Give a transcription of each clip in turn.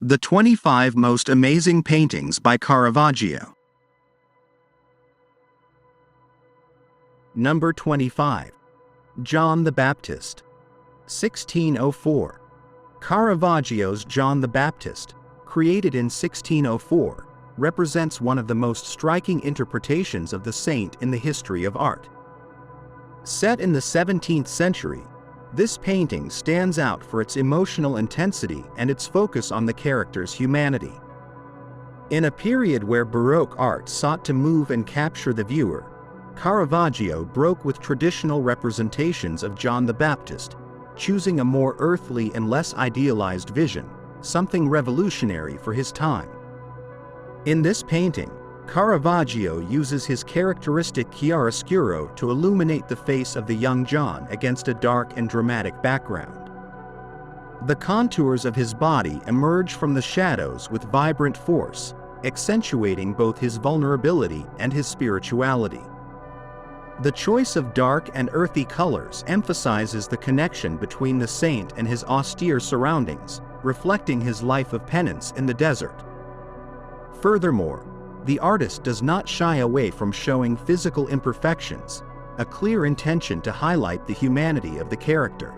The 25 Most Amazing Paintings by Caravaggio. Number 25. John the Baptist, 1604. Caravaggio's John the Baptist, created in 1604, represents one of the most striking interpretations of the saint in the history of art. Set in the 17th century, this painting stands out for its emotional intensity and its focus on the character's humanity. In a period where Baroque art sought to move and capture the viewer, Caravaggio broke with traditional representations of John the Baptist, choosing a more earthly and less idealized vision, something revolutionary for his time. In this painting, Caravaggio uses his characteristic chiaroscuro to illuminate the face of the young John against a dark and dramatic background. The contours of his body emerge from the shadows with vibrant force, accentuating both his vulnerability and his spirituality. The choice of dark and earthy colors emphasizes the connection between the saint and his austere surroundings, reflecting his life of penance in the desert. Furthermore, the artist does not shy away from showing physical imperfections, a clear intention to highlight the humanity of the character.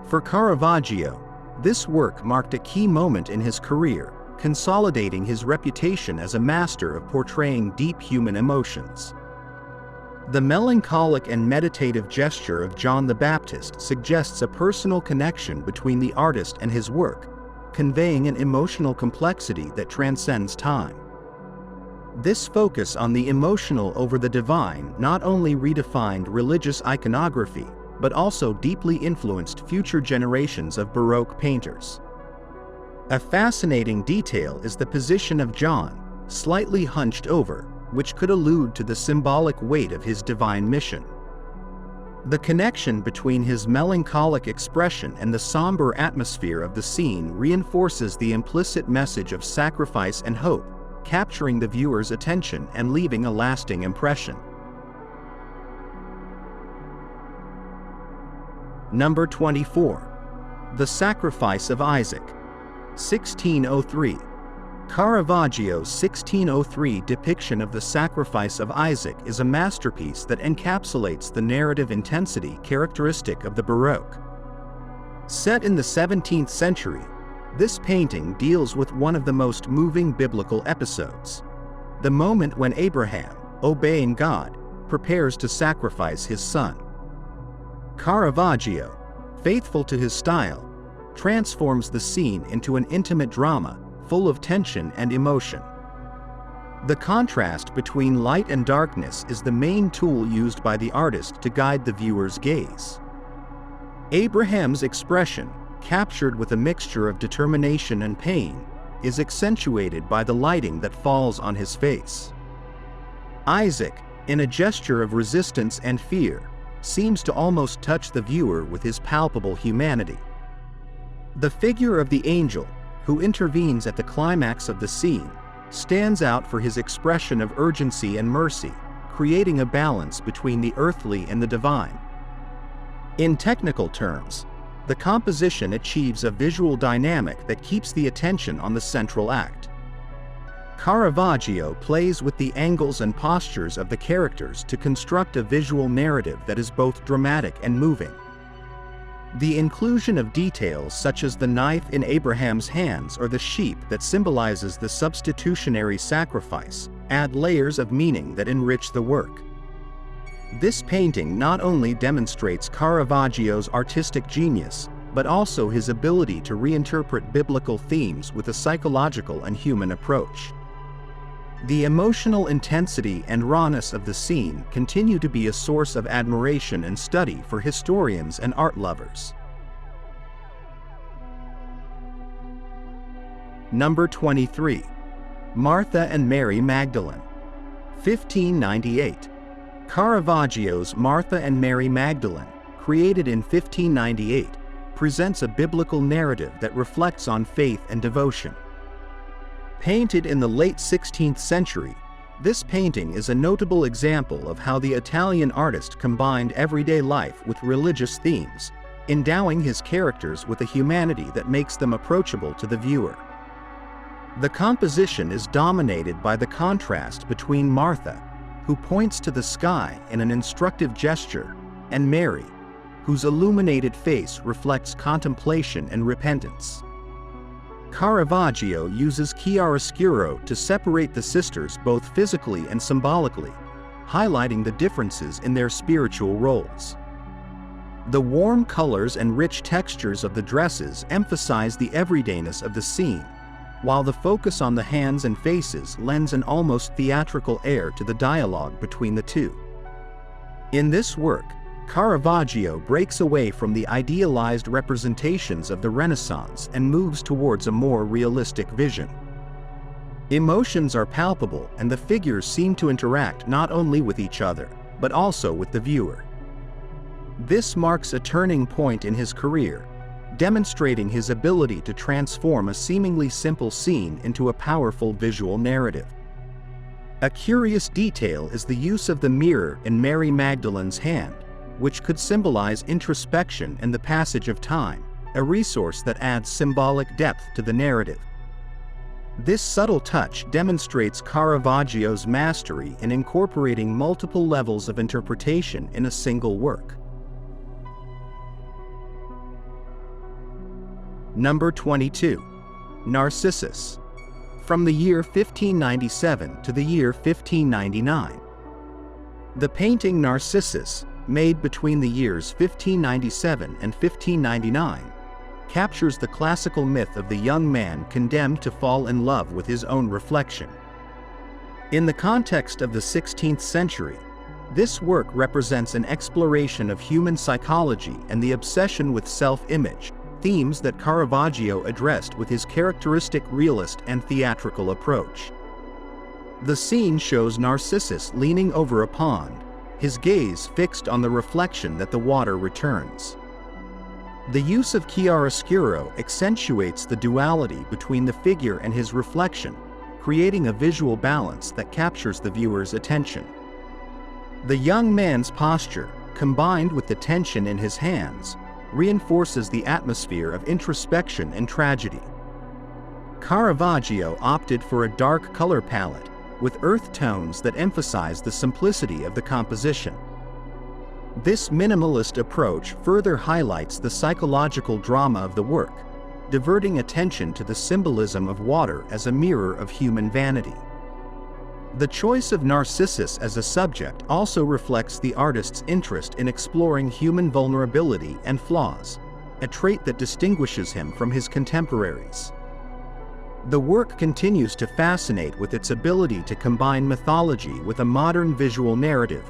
For Caravaggio, this work marked a key moment in his career, consolidating his reputation as a master of portraying deep human emotions. The melancholic and meditative gesture of John the Baptist suggests a personal connection between the artist and his work, conveying an emotional complexity that transcends time. This focus on the emotional over the divine not only redefined religious iconography, but also deeply influenced future generations of Baroque painters. A fascinating detail is the position of John, slightly hunched over, which could allude to the symbolic weight of his divine mission. The connection between his melancholic expression and the somber atmosphere of the scene reinforces the implicit message of sacrifice and hope, capturing the viewer's attention and leaving a lasting impression. Number 24. The Sacrifice of Isaac, 1603. Caravaggio's 1603 depiction of the sacrifice of Isaac is a masterpiece that encapsulates the narrative intensity characteristic of the Baroque. Set in the 17th century, this painting deals with one of the most moving biblical episodes: the moment when Abraham, obeying God, prepares to sacrifice his son. Caravaggio, faithful to his style, transforms the scene into an intimate drama full of tension and emotion. The contrast between light and darkness is the main tool used by the artist to guide the viewer's gaze. Abraham's expression, captured with a mixture of determination and pain, is accentuated by the lighting that falls on his face. Isaac, in a gesture of resistance and fear, seems to almost touch the viewer with his palpable humanity. The figure of the angel, who intervenes at the climax of the scene, stands out for his expression of urgency and mercy, creating a balance between the earthly and the divine. In technical terms, the composition achieves a visual dynamic that keeps the attention on the central act. Caravaggio plays with the angles and postures of the characters to construct a visual narrative that is both dramatic and moving. The inclusion of details such as the knife in Abraham's hands or the sheep that symbolizes the substitutionary sacrifice add layers of meaning that enrich the work. This painting not only demonstrates Caravaggio's artistic genius, but also his ability to reinterpret biblical themes with a psychological and human approach. The emotional intensity and rawness of the scene continue to be a source of admiration and study for historians and art lovers. Number 23. Martha and Mary Magdalene, 1598. Caravaggio's Martha and Mary Magdalene, created in 1598, presents a biblical narrative that reflects on faith and devotion. Painted in the late 16th century, this painting is a notable example of how the Italian artist combined everyday life with religious themes, endowing his characters with a humanity that makes them approachable to the viewer. The composition is dominated by the contrast between Martha, who points to the sky in an instructive gesture, and Mary, whose illuminated face reflects contemplation and repentance. Caravaggio uses chiaroscuro to separate the sisters both physically and symbolically, highlighting the differences in their spiritual roles. The warm colors and rich textures of the dresses emphasize the everydayness of the scene, while the focus on the hands and faces lends an almost theatrical air to the dialogue between the two. In this work, Caravaggio breaks away from the idealized representations of the Renaissance and moves towards a more realistic vision. Emotions are palpable and the figures seem to interact not only with each other, but also with the viewer. This marks a turning point in his career, demonstrating his ability to transform a seemingly simple scene into a powerful visual narrative. A curious detail is the use of the mirror in Mary Magdalene's hand, which could symbolize introspection and the passage of time, a resource that adds symbolic depth to the narrative. This subtle touch demonstrates Caravaggio's mastery in incorporating multiple levels of interpretation in a single work. Number 22. Narcissus. From the year 1597 to the year 1599. The painting Narcissus, made between the years 1597 and 1599, captures the classical myth of the young man condemned to fall in love with his own reflection. In the context of the 16th century, this work represents an exploration of human psychology and the obsession with self-image, themes that Caravaggio addressed with his characteristic realist and theatrical approach. The scene shows Narcissus leaning over a pond, his gaze fixed on the reflection that the water returns. The use of chiaroscuro accentuates the duality between the figure and his reflection, creating a visual balance that captures the viewer's attention. The young man's posture, combined with the tension in his hands, reinforces the atmosphere of introspection and tragedy. Caravaggio opted for a dark color palette, with earth tones that emphasize the simplicity of the composition. This minimalist approach further highlights the psychological drama of the work, diverting attention to the symbolism of water as a mirror of human vanity. The choice of Narcissus as a subject also reflects the artist's interest in exploring human vulnerability and flaws, a trait that distinguishes him from his contemporaries. The work continues to fascinate with its ability to combine mythology with a modern visual narrative,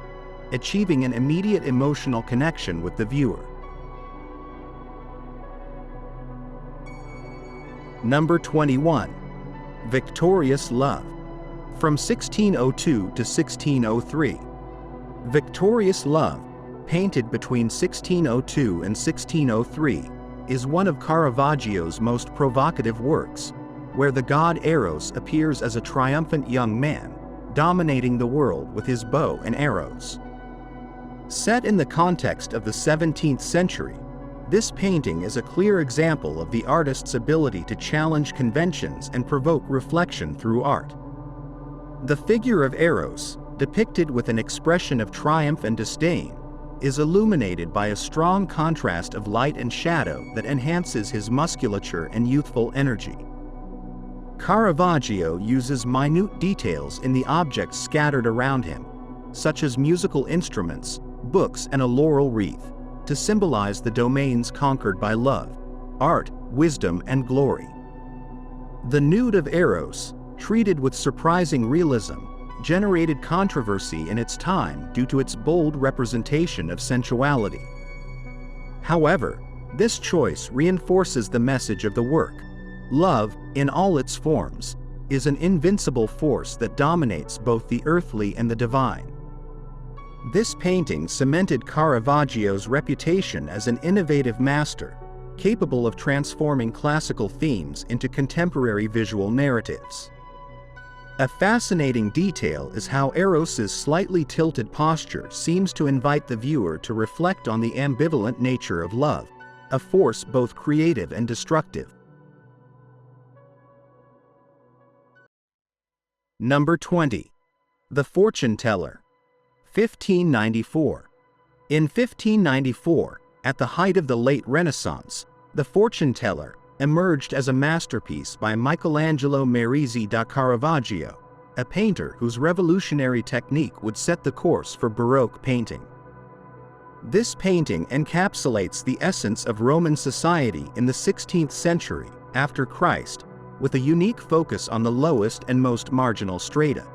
achieving an immediate emotional connection with the viewer. Number 21. Victorious Love. From 1602 to 1603. Victorious Love, painted between 1602 and 1603, is one of Caravaggio's most provocative works, where the god Eros appears as a triumphant young man, dominating the world with his bow and arrows. Set in the context of the 17th century, this painting is a clear example of the artist's ability to challenge conventions and provoke reflection through art. The figure of Eros, depicted with an expression of triumph and disdain, is illuminated by a strong contrast of light and shadow that enhances his musculature and youthful energy. Caravaggio uses minute details in the objects scattered around him, such as musical instruments, books, and a laurel wreath, to symbolize the domains conquered by love, art, wisdom, and glory. The nude of Eros, treated with surprising realism, generated controversy in its time due to its bold representation of sensuality. However, this choice reinforces the message of the work. Love, in all its forms, is an invincible force that dominates both the earthly and the divine. This painting cemented Caravaggio's reputation as an innovative master, capable of transforming classical themes into contemporary visual narratives. A fascinating detail is how Eros's slightly tilted posture seems to invite the viewer to reflect on the ambivalent nature of love, a force both creative and destructive. Number 20. The Fortune Teller. 1594. In 1594, at the height of the late Renaissance, the Fortune Teller emerged as a masterpiece by Michelangelo Merisi da Caravaggio, a painter whose revolutionary technique would set the course for Baroque painting. This painting encapsulates the essence of Roman society in the 16th century after Christ, with a unique focus on the lowest and most marginal strata.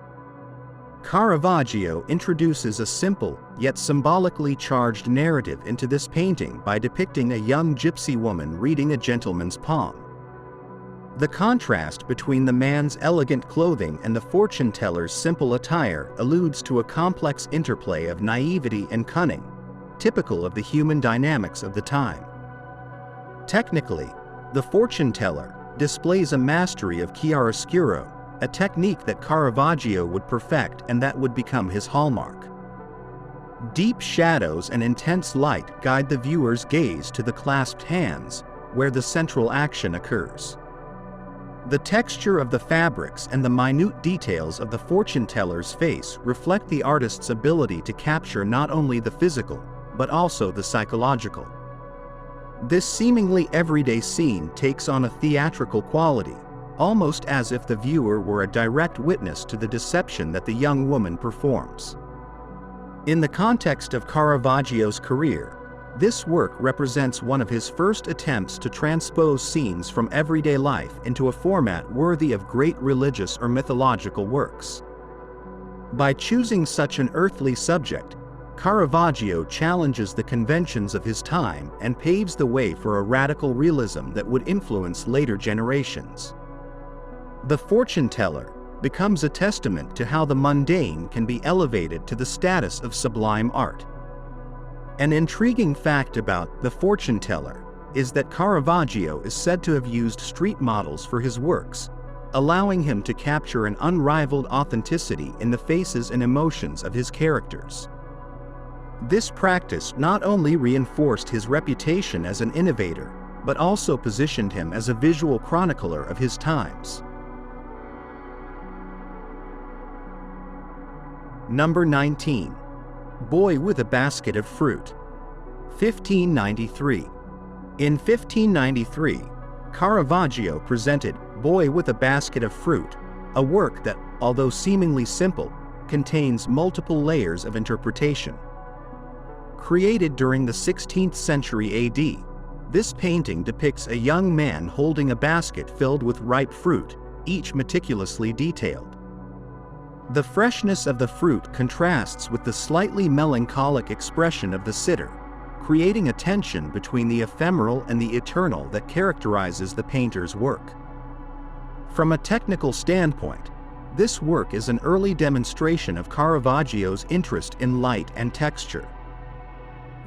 Caravaggio introduces a simple, yet symbolically charged narrative into this painting by depicting a young gypsy woman reading a gentleman's palm. The contrast between the man's elegant clothing and the fortune teller's simple attire alludes to a complex interplay of naivety and cunning, typical of the human dynamics of the time. Technically, the fortune teller displays a mastery of chiaroscuro, a technique that Caravaggio would perfect and that would become his hallmark. Deep shadows and intense light guide the viewer's gaze to the clasped hands, where the central action occurs. The texture of the fabrics and the minute details of the fortune teller's face reflect the artist's ability to capture not only the physical, but also the psychological. This seemingly everyday scene takes on a theatrical quality, almost as if the viewer were a direct witness to the deception that the young woman performs. In the context of Caravaggio's career, this work represents one of his first attempts to transpose scenes from everyday life into a format worthy of great religious or mythological works. By choosing such an earthly subject, Caravaggio challenges the conventions of his time and paves the way for a radical realism that would influence later generations. The fortune teller becomes a testament to how the mundane can be elevated to the status of sublime art. An intriguing fact about the fortune teller is that Caravaggio is said to have used street models for his works, allowing him to capture an unrivaled authenticity in the faces and emotions of his characters. This practice not only reinforced his reputation as an innovator, but also positioned him as a visual chronicler of his times. Number 19. Boy with a Basket of Fruit. 1593. In 1593, Caravaggio presented Boy with a Basket of Fruit, a work that, although seemingly simple, contains multiple layers of interpretation. Created during the 16th century AD, this painting depicts a young man holding a basket filled with ripe fruit, each meticulously detailed. The freshness of the fruit contrasts with the slightly melancholic expression of the sitter, creating a tension between the ephemeral and the eternal that characterizes the painter's work. From a technical standpoint, this work is an early demonstration of Caravaggio's interest in light and texture.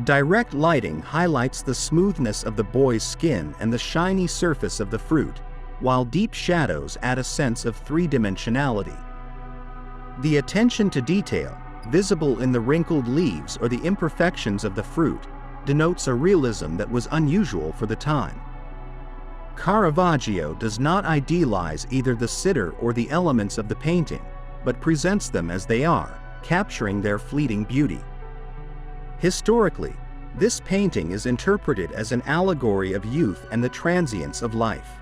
Direct lighting highlights the smoothness of the boy's skin and the shiny surface of the fruit, while deep shadows add a sense of three-dimensionality. The attention to detail, visible in the wrinkled leaves or the imperfections of the fruit, denotes a realism that was unusual for the time. Caravaggio does not idealize either the sitter or the elements of the painting, but presents them as they are, capturing their fleeting beauty. Historically, this painting is interpreted as an allegory of youth and the transience of life.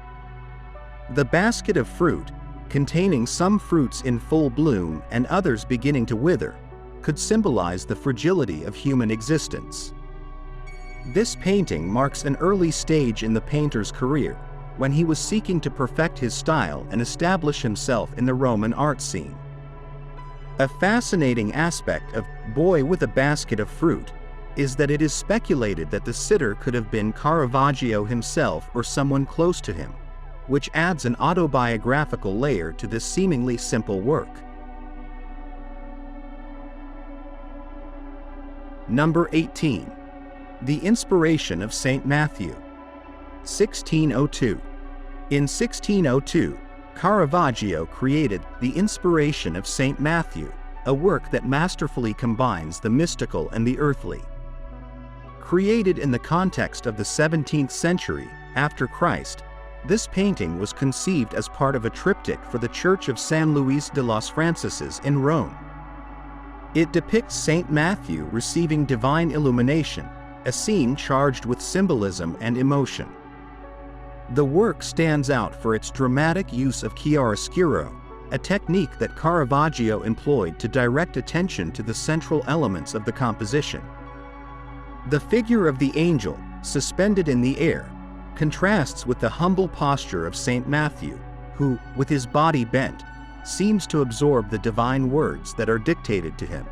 The basket of fruit, containing some fruits in full bloom and others beginning to wither, could symbolize the fragility of human existence. This painting marks an early stage in the painter's career, when he was seeking to perfect his style and establish himself in the Roman art scene. A fascinating aspect of Boy with a Basket of Fruit is that it is speculated that the sitter could have been Caravaggio himself or someone close to him, which adds an autobiographical layer to this seemingly simple work. Number 18. The Inspiration of St. Matthew. 1602. In 1602, Caravaggio created The Inspiration of St. Matthew, a work that masterfully combines the mystical and the earthly. Created in the context of the 17th century, after Christ, this painting was conceived as part of a triptych for the Church of San Luis de los Franceses in Rome. It depicts Saint Matthew receiving divine illumination, a scene charged with symbolism and emotion. The work stands out for its dramatic use of chiaroscuro, a technique that Caravaggio employed to direct attention to the central elements of the composition. The figure of the angel, suspended in the air, contrasts with the humble posture of Saint Matthew, who, with his body bent, seems to absorb the divine words that are dictated to him.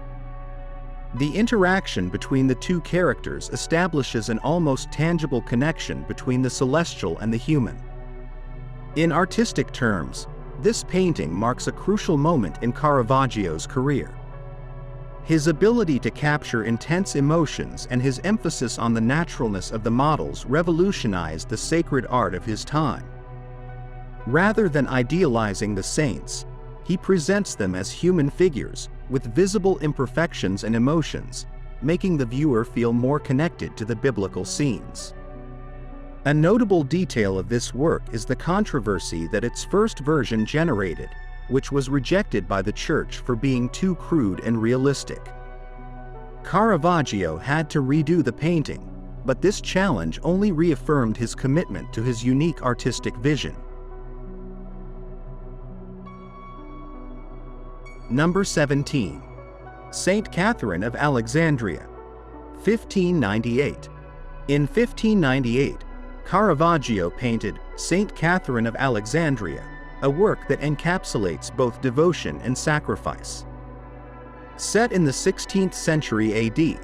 The interaction between the two characters establishes an almost tangible connection between the celestial and the human. In artistic terms, this painting marks a crucial moment in Caravaggio's career. His ability to capture intense emotions and his emphasis on the naturalness of the models revolutionized the sacred art of his time. Rather than idealizing the saints, he presents them as human figures, with visible imperfections and emotions, making the viewer feel more connected to the biblical scenes. A notable detail of this work is the controversy that its first version generated, which was rejected by the Church for being too crude and realistic. Caravaggio had to redo the painting, but this challenge only reaffirmed his commitment to his unique artistic vision. Number 17. Saint Catherine of Alexandria, 1598. In 1598, Caravaggio painted Saint Catherine of Alexandria, a work that encapsulates both devotion and sacrifice. Set in the 16th century AD,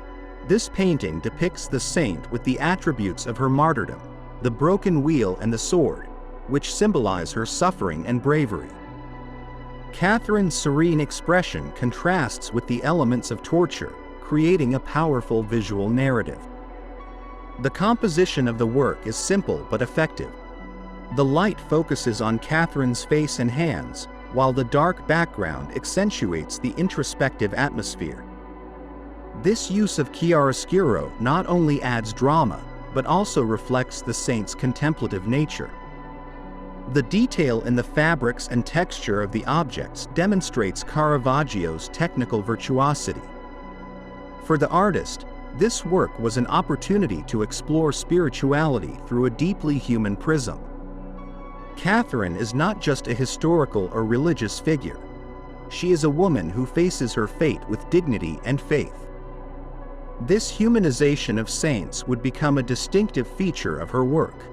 this painting depicts the saint with the attributes of her martyrdom, the broken wheel and the sword, which symbolize her suffering and bravery. Catherine's serene expression contrasts with the elements of torture, creating a powerful visual narrative. The composition of the work is simple but effective. The light focuses on Catherine's face and hands, while the dark background accentuates the introspective atmosphere. This use of chiaroscuro not only adds drama, but also reflects the saint's contemplative nature. The detail in the fabrics and texture of the objects demonstrates Caravaggio's technical virtuosity. For the artist, this work was an opportunity to explore spirituality through a deeply human prism. Catherine is not just a historical or religious figure. She is a woman who faces her fate with dignity and faith. This humanization of saints would become a distinctive feature of her work.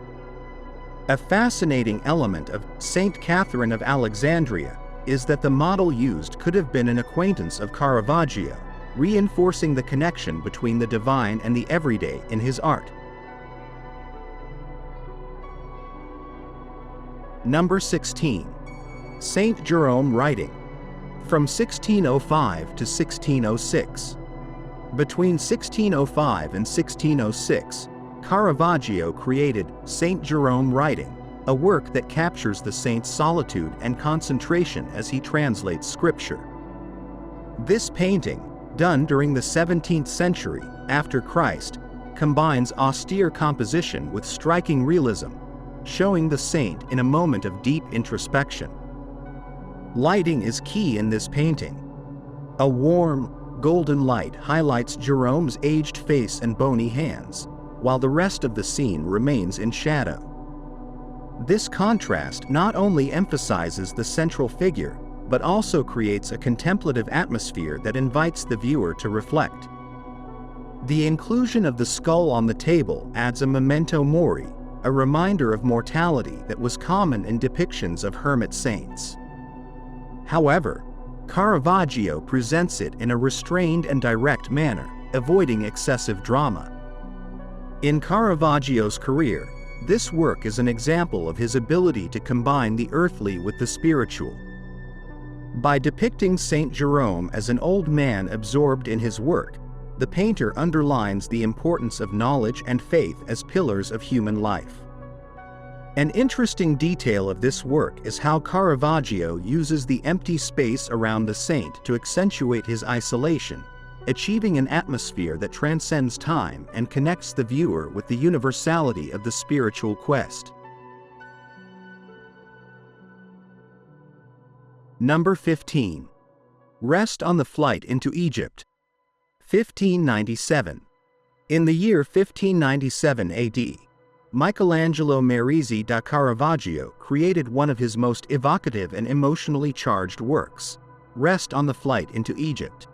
A fascinating element of Saint Catherine of Alexandria is that the model used could have been an acquaintance of Caravaggio, reinforcing the connection between the divine and the everyday in his art. Number 16. Saint Jerome writing, from 1605 to 1606. Between 1605 and 1606, Caravaggio created Saint Jerome writing, a work that captures the saint's solitude and concentration as he translates scripture. This painting, done during the 17th century, after Christ, combines austere composition with striking realism, showing the saint in a moment of deep introspection. Lighting is key in this painting. A warm, golden light highlights Jerome's aged face and bony hands, while the rest of the scene remains in shadow. This contrast not only emphasizes the central figure, but also creates a contemplative atmosphere that invites the viewer to reflect. The inclusion of the skull on the table adds a memento mori, a reminder of mortality that was common in depictions of hermit saints. However, Caravaggio presents it in a restrained and direct manner, avoiding excessive drama. In Caravaggio's career, this work is an example of his ability to combine the earthly with the spiritual. By depicting Saint Jerome as an old man absorbed in his work, the painter underlines the importance of knowledge and faith as pillars of human life. An interesting detail of this work is how Caravaggio uses the empty space around the saint to accentuate his isolation, achieving an atmosphere that transcends time and connects the viewer with the universality of the spiritual quest. Number 15. Rest on the Flight into Egypt. 1597. In the year 1597 AD, Michelangelo Merisi da Caravaggio created one of his most evocative and emotionally charged works, Rest on the Flight into Egypt.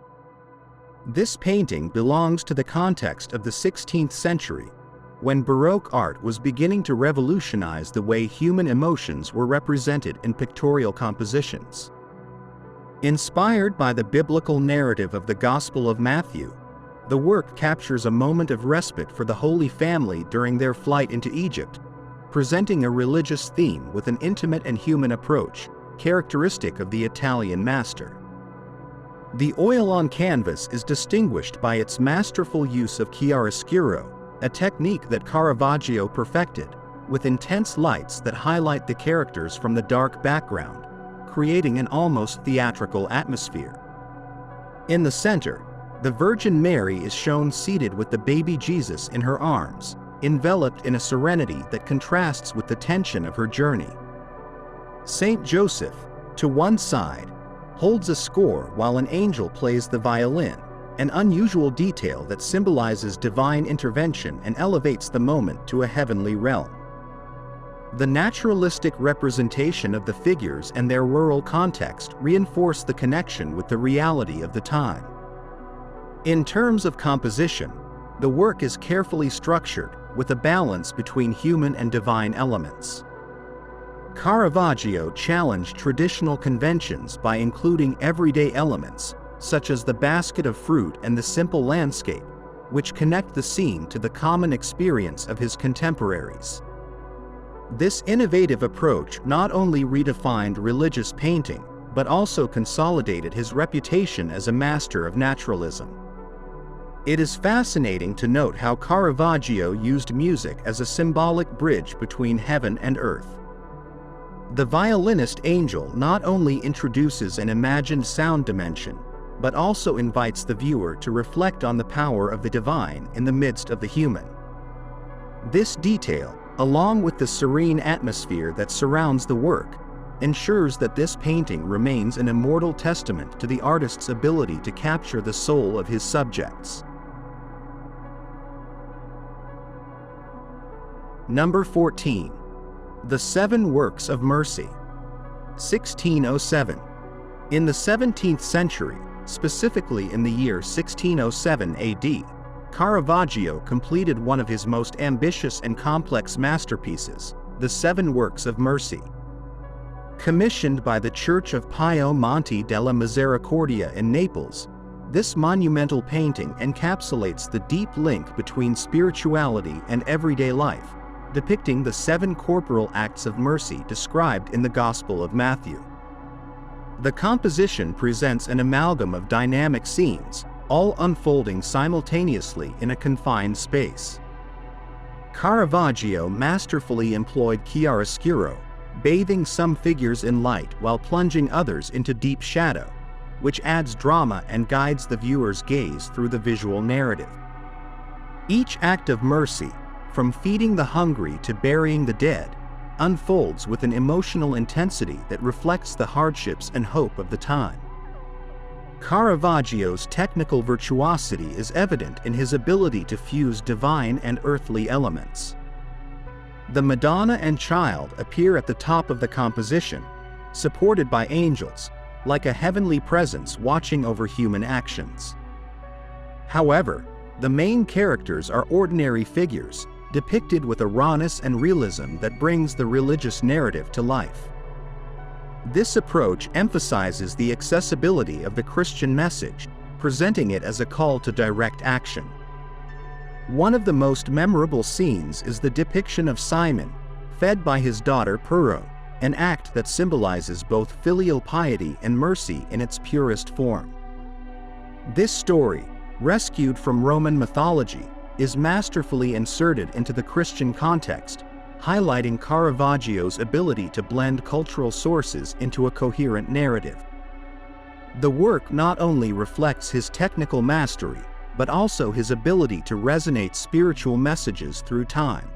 This painting belongs to the context of the 16th century, when Baroque art was beginning to revolutionize the way human emotions were represented in pictorial compositions. Inspired by the biblical narrative of the Gospel of Matthew, the work captures a moment of respite for the Holy Family during their flight into Egypt, presenting a religious theme with an intimate and human approach, characteristic of the Italian master. The oil on canvas is distinguished by its masterful use of chiaroscuro, a technique that Caravaggio perfected, with intense lights that highlight the characters from the dark background, creating an almost theatrical atmosphere. In the center, the Virgin Mary is shown seated with the baby Jesus in her arms, enveloped in a serenity that contrasts with the tension of her journey. Saint Joseph, to one side, holds a score while an angel plays the violin, an unusual detail that symbolizes divine intervention and elevates the moment to a heavenly realm. The naturalistic representation of the figures and their rural context reinforce the connection with the reality of the time. In terms of composition, the work is carefully structured, with a balance between human and divine elements. Caravaggio challenged traditional conventions by including everyday elements, such as the basket of fruit and the simple landscape, which connect the scene to the common experience of his contemporaries. This innovative approach not only redefined religious painting, but also consolidated his reputation as a master of naturalism. It is fascinating to note how Caravaggio used music as a symbolic bridge between heaven and earth. The violinist angel not only introduces an imagined sound dimension, but also invites the viewer to reflect on the power of the divine in the midst of the human. This detail, along with the serene atmosphere that surrounds the work, ensures that this painting remains an immortal testament to the artist's ability to capture the soul of his subjects. Number 14. The Seven Works of Mercy. 1607. In the 17th century, specifically in the year 1607 AD, Caravaggio completed one of his most ambitious and complex masterpieces, the Seven Works of Mercy. Commissioned by the Church of Pio Monte della Misericordia in Naples, this monumental painting encapsulates the deep link between spirituality and everyday life, depicting the seven corporal acts of mercy described in the Gospel of Matthew. The composition presents an amalgam of dynamic scenes, all unfolding simultaneously in a confined space. Caravaggio masterfully employed chiaroscuro, bathing some figures in light while plunging others into deep shadow, which adds drama and guides the viewer's gaze through the visual narrative. Each act of mercy, from feeding the hungry to burying the dead, unfolds with an emotional intensity that reflects the hardships and hope of the time. Caravaggio's technical virtuosity is evident in his ability to fuse divine and earthly elements. The Madonna and Child appear at the top of the composition, supported by angels, like a heavenly presence watching over human actions. However, the main characters are ordinary figures, depicted with a rawness and realism that brings the religious narrative to life. This approach emphasizes the accessibility of the Christian message, presenting it as a call to direct action. One of the most memorable scenes is the depiction of Simon, fed by his daughter Puro, an act that symbolizes both filial piety and mercy in its purest form. This story, rescued from Roman mythology, is masterfully inserted into the Christian context, highlighting Caravaggio's ability to blend cultural sources into a coherent narrative. The work not only reflects his technical mastery, but also his ability to resonate spiritual messages through time.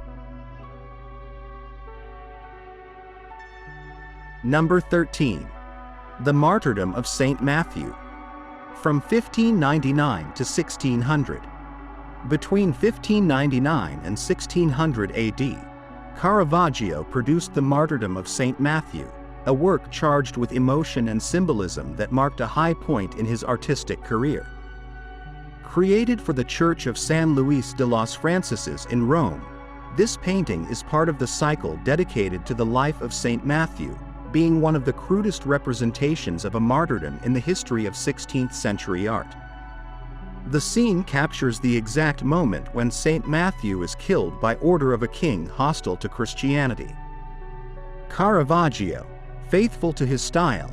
Number 13. The Martyrdom of Saint Matthew. From 1599 to 1600. Between 1599 and 1600 AD, Caravaggio produced the Martyrdom of Saint Matthew, a work charged with emotion and symbolism that marked a high point in his artistic career. Created for the Church of San Luis de los Franceses in Rome, this painting is part of the cycle dedicated to the life of Saint Matthew, being one of the crudest representations of a martyrdom in the history of 16th century art. The scene captures the exact moment when Saint Matthew is killed by order of a king hostile to Christianity. Caravaggio, faithful to his style,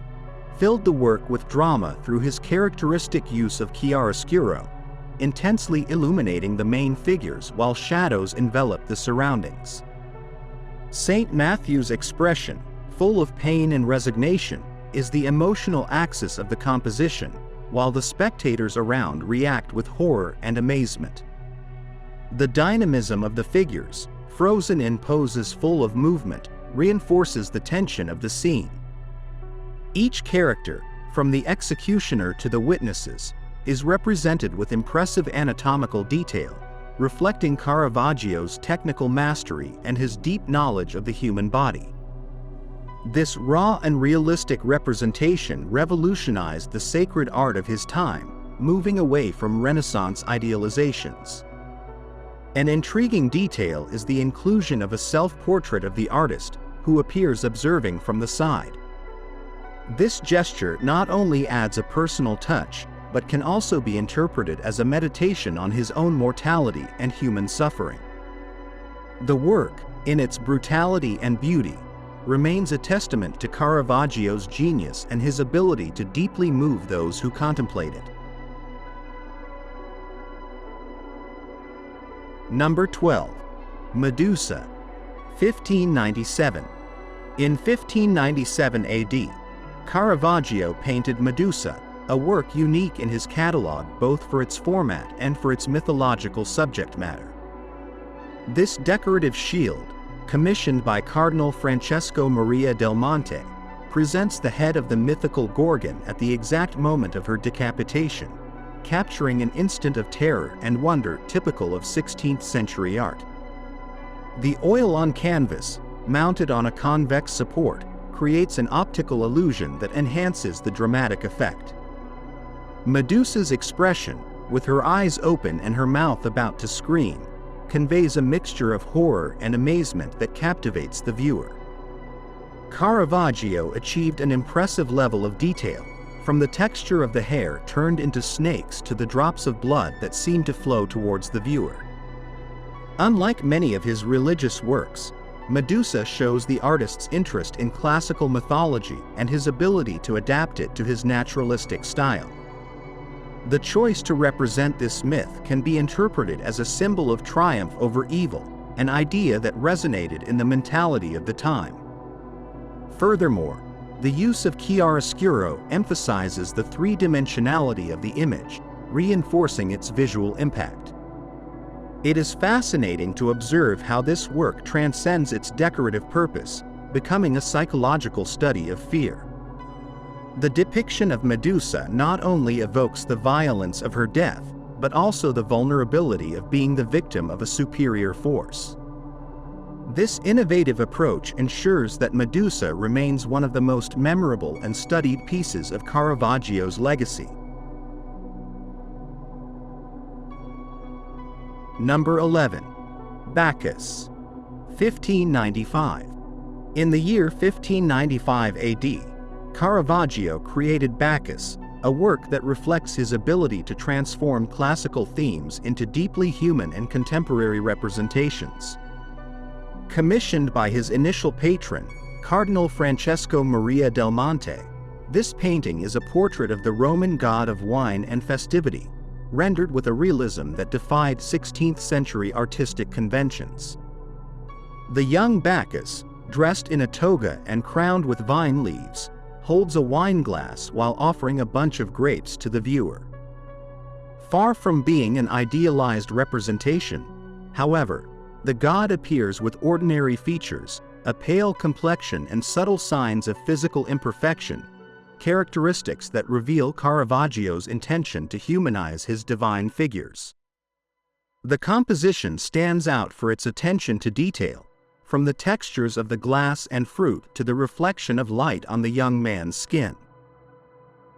filled the work with drama through his characteristic use of chiaroscuro, intensely illuminating the main figures while shadows envelop the surroundings. Saint Matthew's expression, full of pain and resignation, is the emotional axis of the composition, while the spectators around react with horror and amazement. The dynamism of the figures, frozen in poses full of movement, reinforces the tension of the scene. Each character, from the executioner to the witnesses, is represented with impressive anatomical detail, reflecting Caravaggio's technical mastery and his deep knowledge of the human body. This raw and realistic representation revolutionized the sacred art of his time, moving away from Renaissance idealizations. An intriguing detail is the inclusion of a self-portrait of the artist, who appears observing from the side. This gesture not only adds a personal touch, but can also be interpreted as a meditation on his own mortality and human suffering. The work, in its brutality and beauty, remains a testament to Caravaggio's genius and his ability to deeply move those who contemplate it. Number 12. Medusa, 1597. In 1597 AD, Caravaggio painted Medusa, a work unique in his catalog both for its format and for its mythological subject matter. This decorative shield, commissioned by Cardinal Francesco Maria del Monte, presents the head of the mythical Gorgon at the exact moment of her decapitation, capturing an instant of terror and wonder typical of 16th century art. The oil on canvas, mounted on a convex support, creates an optical illusion that enhances the dramatic effect. Medusa's expression, with her eyes open and her mouth about to scream, conveys a mixture of horror and amazement that captivates the viewer. Caravaggio achieved an impressive level of detail, from the texture of the hair turned into snakes to the drops of blood that seem to flow towards the viewer. Unlike many of his religious works, Medusa shows the artist's interest in classical mythology and his ability to adapt it to his naturalistic style. The choice to represent this myth can be interpreted as a symbol of triumph over evil, an idea that resonated in the mentality of the time. Furthermore, the use of chiaroscuro emphasizes the three-dimensionality of the image, reinforcing its visual impact. It is fascinating to observe how this work transcends its decorative purpose, becoming a psychological study of fear. The depiction of Medusa not only evokes the violence of her death, but also the vulnerability of being the victim of a superior force. This innovative approach ensures that Medusa remains one of the most memorable and studied pieces of Caravaggio's legacy. Number 11. Bacchus, 1595. In the year 1595 AD, Caravaggio created Bacchus, a work that reflects his ability to transform classical themes into deeply human and contemporary representations. Commissioned by his initial patron, Cardinal Francesco Maria del Monte, this painting is a portrait of the Roman god of wine and festivity, rendered with a realism that defied 16th century artistic conventions. The young Bacchus, dressed in a toga and crowned with vine leaves, holds a wine glass while offering a bunch of grapes to the viewer. Far from being an idealized representation, however, the god appears with ordinary features, a pale complexion and subtle signs of physical imperfection, characteristics that reveal Caravaggio's intention to humanize his divine figures. The composition stands out for its attention to detail, from the textures of the glass and fruit to the reflection of light on the young man's skin.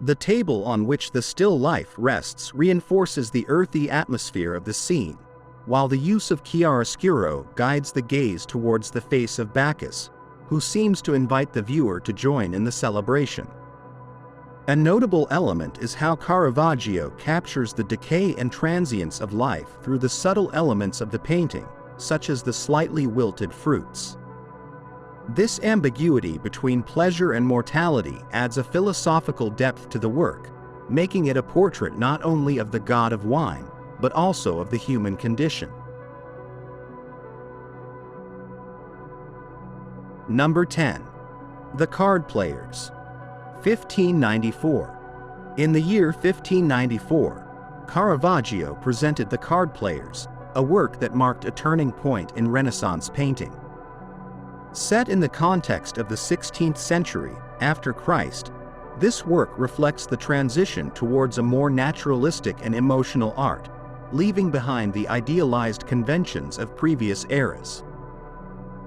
The table on which the still life rests reinforces the earthy atmosphere of the scene, while the use of chiaroscuro guides the gaze towards the face of Bacchus, who seems to invite the viewer to join in the celebration. A notable element is how Caravaggio captures the decay and transience of life through the subtle elements of the painting, such as the slightly wilted fruits. This ambiguity between pleasure and mortality adds a philosophical depth to the work, making it a portrait not only of the god of wine, but also of the human condition. Number 10. The Card Players. 1594. In the year 1594, Caravaggio presented The Card Players, a work that marked a turning point in Renaissance painting. Set in the context of the 16th century, after Christ, this work reflects the transition towards a more naturalistic and emotional art, leaving behind the idealized conventions of previous eras.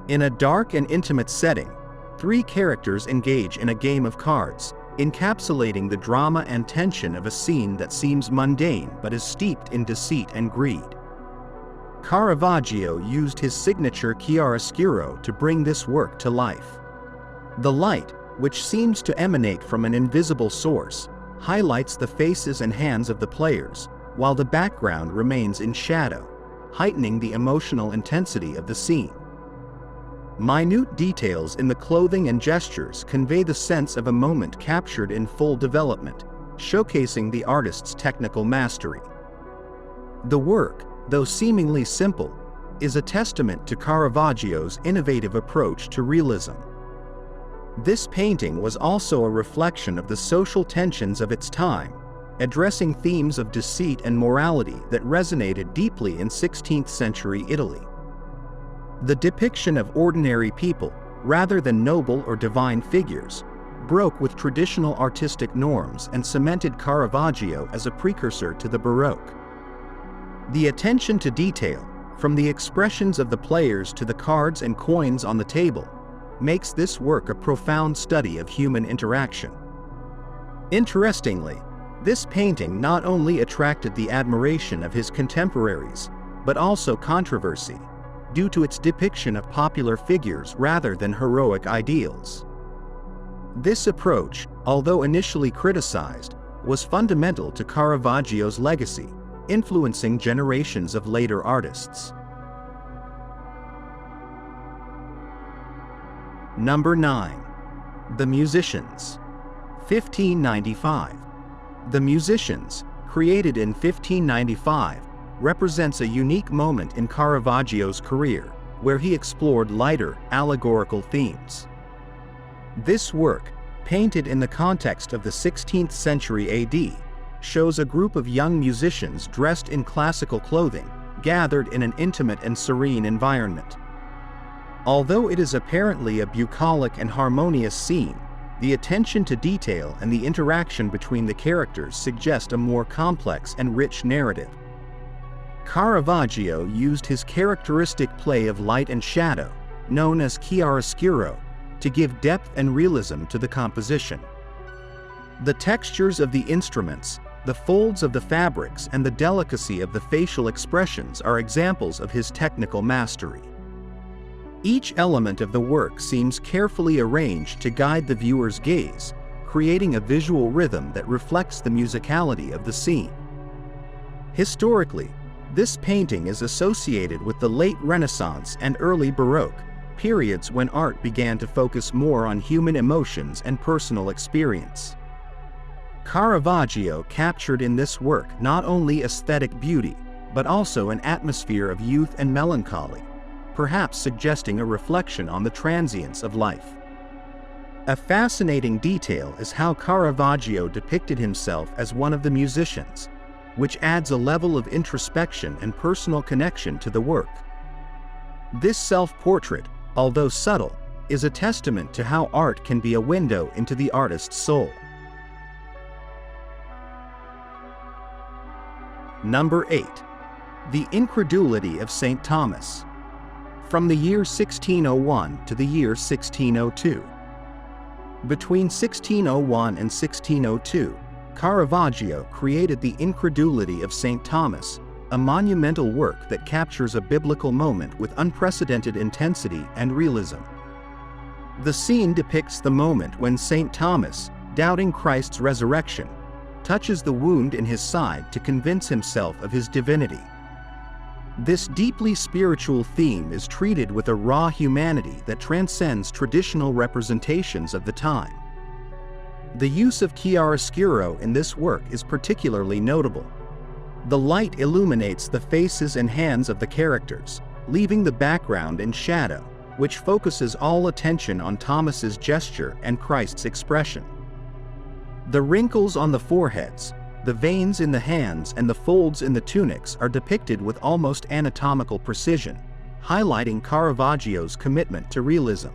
In a dark and intimate setting, 3 characters engage in a game of cards, encapsulating the drama and tension of a scene that seems mundane but is steeped in deceit and greed. Caravaggio used his signature chiaroscuro to bring this work to life. The light, which seems to emanate from an invisible source, highlights the faces and hands of the players, while the background remains in shadow, heightening the emotional intensity of the scene. Minute details in the clothing and gestures convey the sense of a moment captured in full development, showcasing the artist's technical mastery. The work, though seemingly simple, is a testament to Caravaggio's innovative approach to realism. This painting was also a reflection of the social tensions of its time, addressing themes of deceit and morality that resonated deeply in 16th century Italy. The depiction of ordinary people, rather than noble or divine figures, broke with traditional artistic norms and cemented Caravaggio as a precursor to the Baroque. The attention to detail, from the expressions of the players to the cards and coins on the table, makes this work a profound study of human interaction. Interestingly, this painting not only attracted the admiration of his contemporaries, but also controversy, due to its depiction of popular figures rather than heroic ideals. This approach, although initially criticized, was fundamental to Caravaggio's legacy, influencing generations of later artists. Number 9. The Musicians. 1595. The Musicians, created in 1595, represents a unique moment in Caravaggio's career, where he explored lighter, allegorical themes. This work, painted in the context of the 16th century AD, shows a group of young musicians dressed in classical clothing, gathered in an intimate and serene environment. Although it is apparently a bucolic and harmonious scene, the attention to detail and the interaction between the characters suggest a more complex and rich narrative. Caravaggio used his characteristic play of light and shadow, known as chiaroscuro, to give depth and realism to the composition. The textures of the instruments, the folds of the fabrics, and the delicacy of the facial expressions are examples of his technical mastery. Each element of the work seems carefully arranged to guide the viewer's gaze, creating a visual rhythm that reflects the musicality of the scene. Historically, this painting is associated with the late Renaissance and early Baroque, periods when art began to focus more on human emotions and personal experience. Caravaggio captured in this work not only aesthetic beauty, but also an atmosphere of youth and melancholy, perhaps suggesting a reflection on the transience of life. A fascinating detail is how Caravaggio depicted himself as one of the musicians, which adds a level of introspection and personal connection to the work. This self-portrait, although subtle, is a testament to how art can be a window into the artist's soul. Number 8. The Incredulity of St. Thomas. From the year 1601 to the year 1602. Between 1601 and 1602, Caravaggio created the Incredulity of St. Thomas, a monumental work that captures a biblical moment with unprecedented intensity and realism. The scene depicts the moment when St. Thomas, doubting Christ's resurrection, touches the wound in his side to convince himself of his divinity. This deeply spiritual theme is treated with a raw humanity that transcends traditional representations of the time. The use of chiaroscuro in this work is particularly notable. The light illuminates the faces and hands of the characters, leaving the background in shadow, which focuses all attention on Thomas's gesture and Christ's expression. The wrinkles on the foreheads, the veins in the hands and the folds in the tunics are depicted with almost anatomical precision, highlighting Caravaggio's commitment to realism.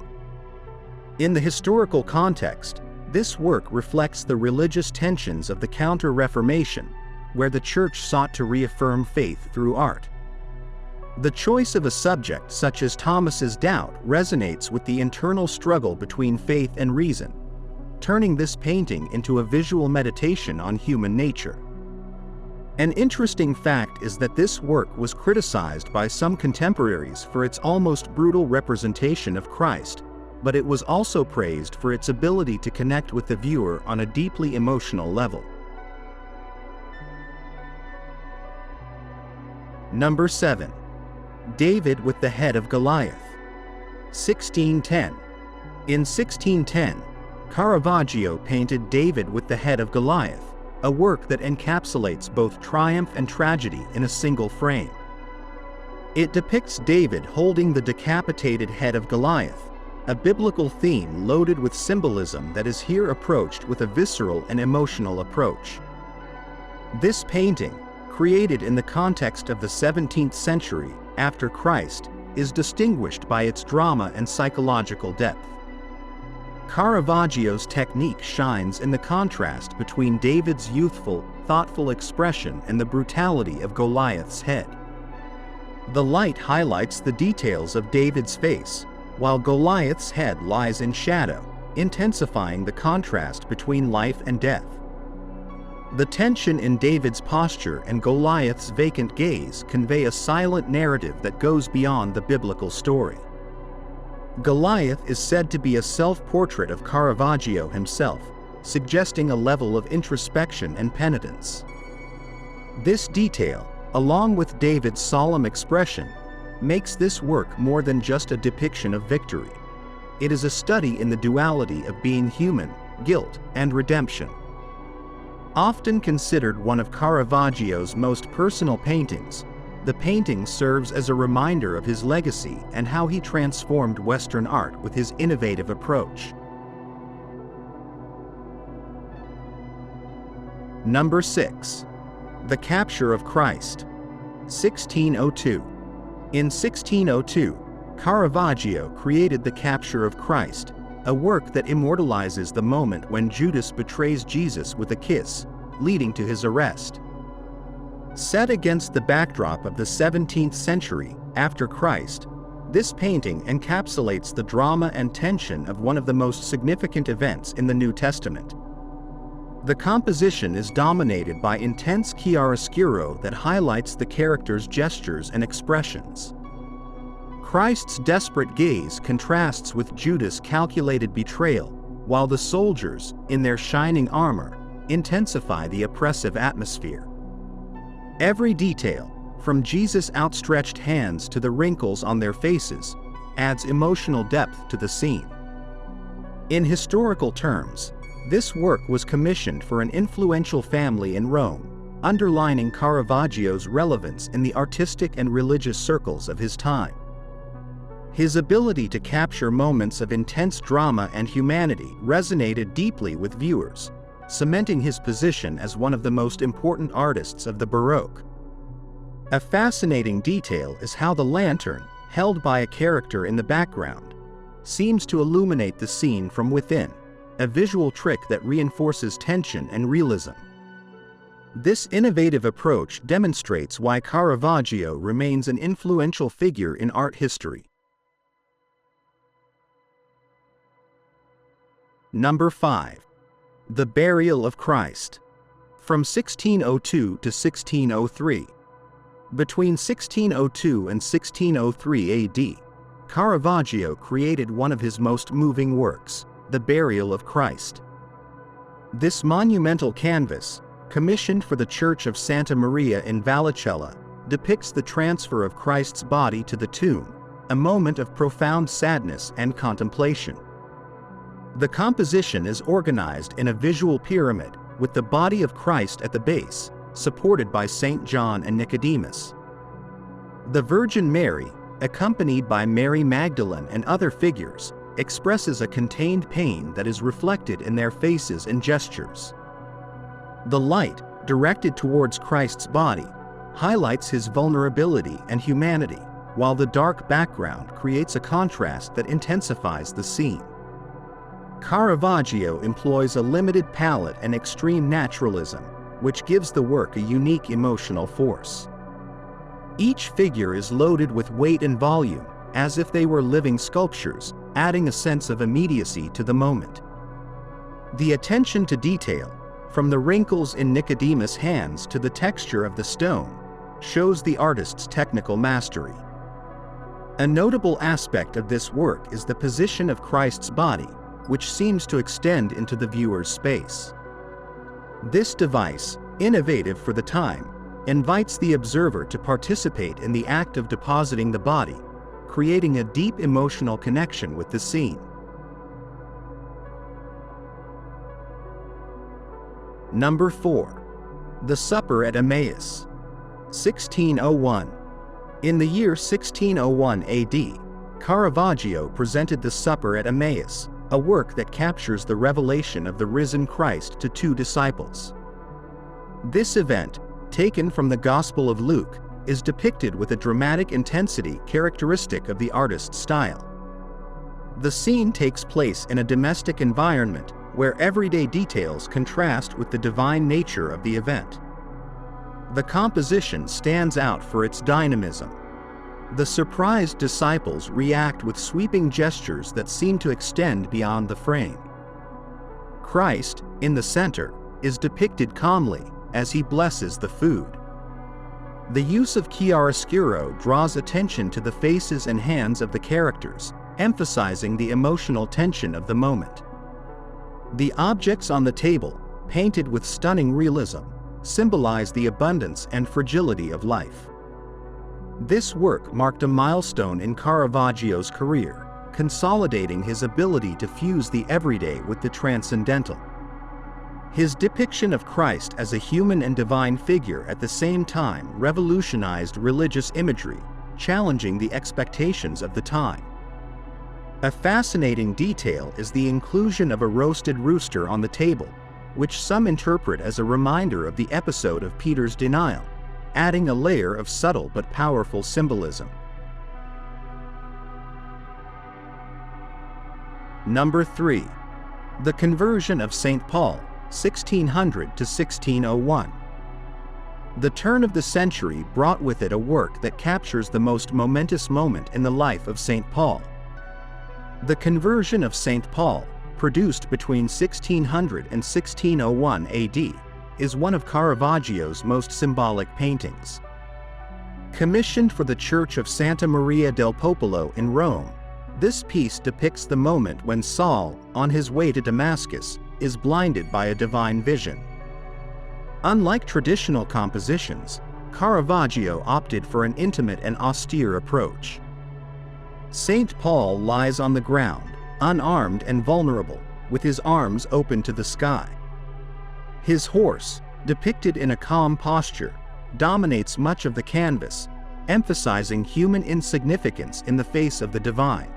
In the historical context, this work reflects the religious tensions of the Counter-Reformation, where the Church sought to reaffirm faith through art. The choice of a subject such as Thomas's doubt resonates with the internal struggle between faith and reason, turning this painting into a visual meditation on human nature. An interesting fact is that this work was criticized by some contemporaries for its almost brutal representation of Christ, but it was also praised for its ability to connect with the viewer on a deeply emotional level. Number 7. David with the Head of Goliath. 1610. In 1610, Caravaggio painted David with the Head of Goliath, a work that encapsulates both triumph and tragedy in a single frame. It depicts David holding the decapitated head of Goliath, a biblical theme loaded with symbolism that is here approached with a visceral and emotional approach. This painting, created in the context of the 17th century after Christ, is distinguished by its drama and psychological depth. Caravaggio's technique shines in the contrast between David's youthful, thoughtful expression and the brutality of Goliath's head. The light highlights the details of David's face, while Goliath's head lies in shadow, intensifying the contrast between life and death. The tension in David's posture and Goliath's vacant gaze convey a silent narrative that goes beyond the biblical story. Goliath is said to be a self-portrait of Caravaggio himself, suggesting a level of introspection and penitence. This detail, along with David's solemn expression, makes this work more than just a depiction of victory. It is a study in the duality of being human, guilt, and redemption. Often considered one of Caravaggio's most personal paintings, the painting serves as a reminder of his legacy and how he transformed Western art with his innovative approach. Number 6. The Capture of Christ. 1602. In 1602, Caravaggio created The Capture of Christ, a work that immortalizes the moment when Judas betrays Jesus with a kiss, leading to his arrest. Set against the backdrop of the 17th century after Christ, this painting encapsulates the drama and tension of one of the most significant events in the New Testament. The composition is dominated by intense chiaroscuro that highlights the characters' gestures and expressions. Christ's desperate gaze contrasts with Judas' calculated betrayal, while the soldiers, in their shining armor, intensify the oppressive atmosphere. Every detail, from Jesus' outstretched hands to the wrinkles on their faces, adds emotional depth to the scene. In historical terms, this work was commissioned for an influential family in Rome, underlining Caravaggio's relevance in the artistic and religious circles of his time. His ability to capture moments of intense drama and humanity resonated deeply with viewers, cementing his position as one of the most important artists of the Baroque. A fascinating detail is how the lantern, held by a character in the background, seems to illuminate the scene from within, a visual trick that reinforces tension and realism. This innovative approach demonstrates why Caravaggio remains an influential figure in art history. Number 5. The Burial of Christ. From 1602 to 1603. Between 1602 and 1603 AD, Caravaggio created one of his most moving works, The Burial of Christ. This monumental canvas, commissioned for the Church of Santa Maria in Vallicella, depicts the transfer of Christ's body to the tomb, a moment of profound sadness and contemplation. The composition is organized in a visual pyramid, with the body of Christ at the base, supported by St. John and Nicodemus. The Virgin Mary, accompanied by Mary Magdalene and other figures, expresses a contained pain that is reflected in their faces and gestures. The light, directed towards Christ's body, highlights his vulnerability and humanity, while the dark background creates a contrast that intensifies the scene. Caravaggio employs a limited palette and extreme naturalism, which gives the work a unique emotional force. Each figure is loaded with weight and volume, as if they were living sculptures, adding a sense of immediacy to the moment. The attention to detail, from the wrinkles in Nicodemus' hands to the texture of the stone, shows the artist's technical mastery. A notable aspect of this work is the position of Christ's body, which seems to extend into the viewer's space. This device, innovative for the time, invites the observer to participate in the act of depositing the body, creating a deep emotional connection with the scene. Number 4. The Supper at Emmaus. 1601. In the year 1601 AD, Caravaggio presented The Supper at Emmaus, a work that captures the revelation of the risen Christ to two disciples. This event, taken from the Gospel of Luke, is depicted with a dramatic intensity characteristic of the artist's style. The scene takes place in a domestic environment where everyday details contrast with the divine nature of the event. The composition stands out for its dynamism. The surprised disciples react with sweeping gestures that seem to extend beyond the frame. Christ, in the center, is depicted calmly as he blesses the food. The use of chiaroscuro draws attention to the faces and hands of the characters, emphasizing the emotional tension of the moment. The objects on the table, painted with stunning realism, symbolize the abundance and fragility of life. This work marked a milestone in Caravaggio's career, consolidating his ability to fuse the everyday with the transcendental. His depiction of Christ as a human and divine figure at the same time revolutionized religious imagery, challenging the expectations of the time. A fascinating detail is the inclusion of a roasted rooster on the table, which some interpret as a reminder of the episode of Peter's denial, adding a layer of subtle but powerful symbolism. Number 3. The Conversion of St. Paul, 1600 to 1601. The turn of the century brought with it a work that captures the most momentous moment in the life of St. Paul. The Conversion of St. Paul, produced between 1600 and 1601 AD, is one of Caravaggio's most symbolic paintings. Commissioned for the Church of Santa Maria del Popolo in Rome, this piece depicts the moment when Saul, on his way to Damascus, is blinded by a divine vision. Unlike traditional compositions, Caravaggio opted for an intimate and austere approach. St. Paul lies on the ground, unarmed and vulnerable, with his arms open to the sky. His horse, depicted in a calm posture, dominates much of the canvas, emphasizing human insignificance in the face of the divine.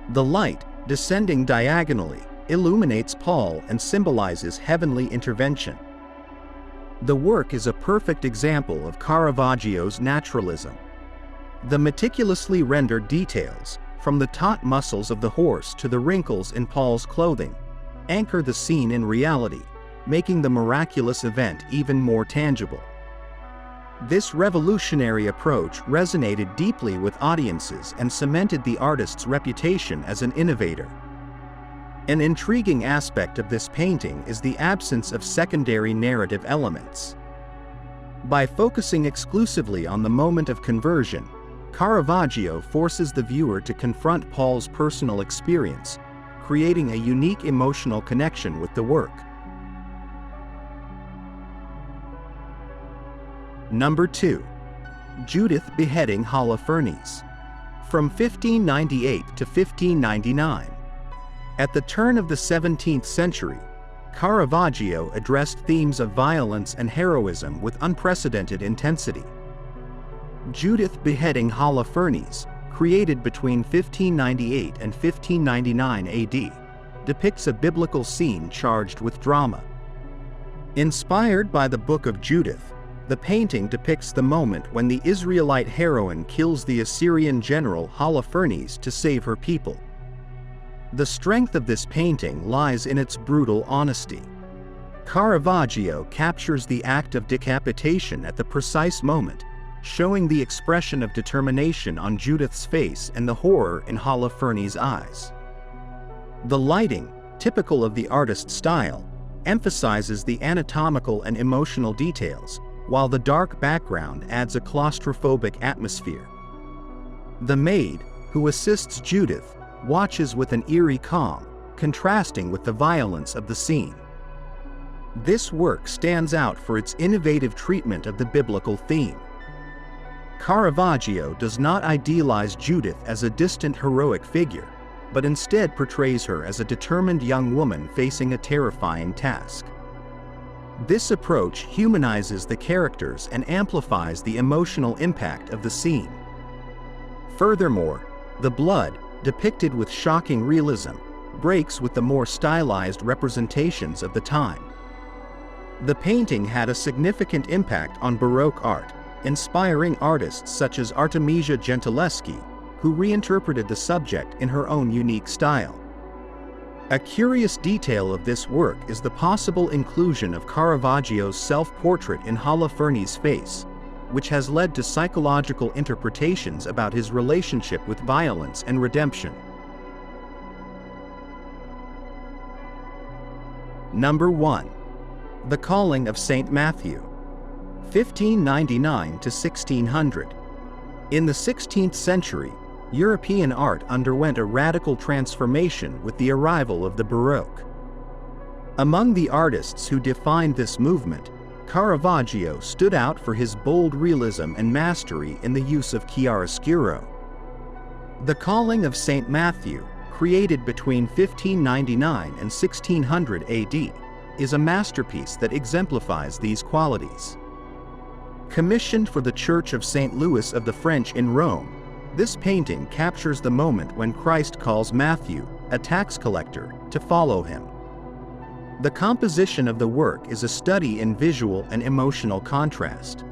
The light, descending diagonally, illuminates Paul and symbolizes heavenly intervention. The work is a perfect example of Caravaggio's naturalism. The meticulously rendered details, from the taut muscles of the horse to the wrinkles in Paul's clothing, anchor the scene in reality, making the miraculous event even more tangible. This revolutionary approach resonated deeply with audiences and cemented the artist's reputation as an innovator. An intriguing aspect of this painting is the absence of secondary narrative elements. By focusing exclusively on the moment of conversion, Caravaggio forces the viewer to confront Paul's personal experience, creating a unique emotional connection with the work. Number 2. Judith beheading Holofernes. From 1598 to 1599. At the turn of the 17th century, Caravaggio addressed themes of violence and heroism with unprecedented intensity. Judith beheading Holofernes, created between 1598 and 1599 AD, depicts a biblical scene charged with drama. Inspired by the Book of Judith, the painting depicts the moment when the Israelite heroine kills the Assyrian general Holofernes to save her people. The strength of this painting lies in its brutal honesty. Caravaggio captures the act of decapitation at the precise moment, showing the expression of determination on Judith's face and the horror in Holofernes' eyes. The lighting, typical of the artist's style, emphasizes the anatomical and emotional details, while the dark background adds a claustrophobic atmosphere. The maid, who assists Judith, watches with an eerie calm, contrasting with the violence of the scene. This work stands out for its innovative treatment of the biblical theme. Caravaggio does not idealize Judith as a distant heroic figure, but instead portrays her as a determined young woman facing a terrifying task. This approach humanizes the characters and amplifies the emotional impact of the scene. Furthermore, the blood, depicted with shocking realism, breaks with the more stylized representations of the time. The painting had a significant impact on Baroque art, inspiring artists such as Artemisia Gentileschi, who reinterpreted the subject in her own unique style. A curious detail of this work is the possible inclusion of Caravaggio's self-portrait in Holofernes' face, which has led to psychological interpretations about his relationship with violence and redemption. Number 1. The Calling of St. Matthew, 1599 to 1600. In the 16th century, European art underwent a radical transformation with the arrival of the Baroque. Among the artists who defined this movement, Caravaggio stood out for his bold realism and mastery in the use of chiaroscuro. The Calling of St. Matthew, created between 1599 and 1600 AD, is a masterpiece that exemplifies these qualities. Commissioned for the Church of St. Louis of the French in Rome, this painting captures the moment when Christ calls Matthew, a tax collector, to follow him. The composition of the work is a study in visual and emotional contrast.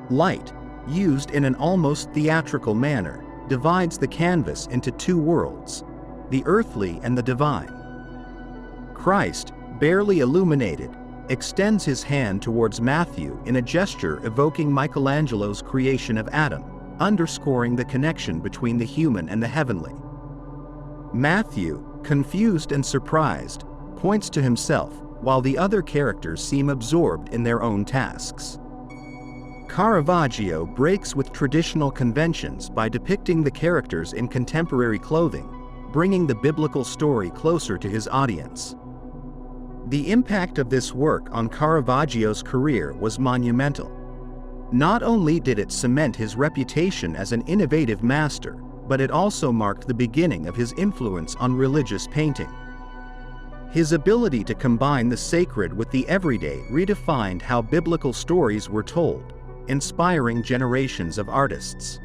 Light, used in an almost theatrical manner, divides the canvas into two worlds, the earthly and the divine. Christ, barely illuminated, extends his hand towards Matthew in a gesture evoking Michelangelo's creation of Adam, underscoring the connection between the human and the heavenly. Matthew, confused and surprised, points to himself, while the other characters seem absorbed in their own tasks. Caravaggio breaks with traditional conventions by depicting the characters in contemporary clothing, bringing the biblical story closer to his audience. The impact of this work on Caravaggio's career was monumental. Not only did it cement his reputation as an innovative master, but it also marked the beginning of his influence on religious painting. His ability to combine the sacred with the everyday redefined how biblical stories were told, inspiring generations of artists.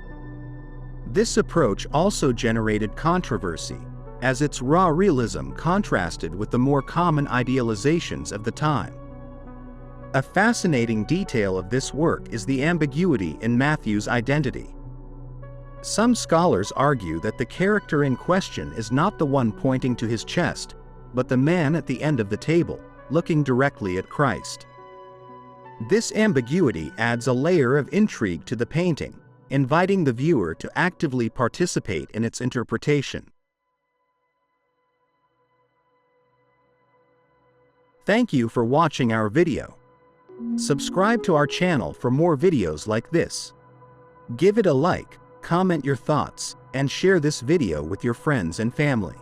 This approach also generated controversy, as its raw realism contrasted with the more common idealizations of the time. A fascinating detail of this work is the ambiguity in Matthew's identity. Some scholars argue that the character in question is not the one pointing to his chest, but the man at the end of the table, looking directly at Christ. This ambiguity adds a layer of intrigue to the painting, inviting the viewer to actively participate in its interpretation. Thank you for watching our video. Subscribe to our channel for more videos like this. Give it a like, comment your thoughts, and share this video with your friends and family.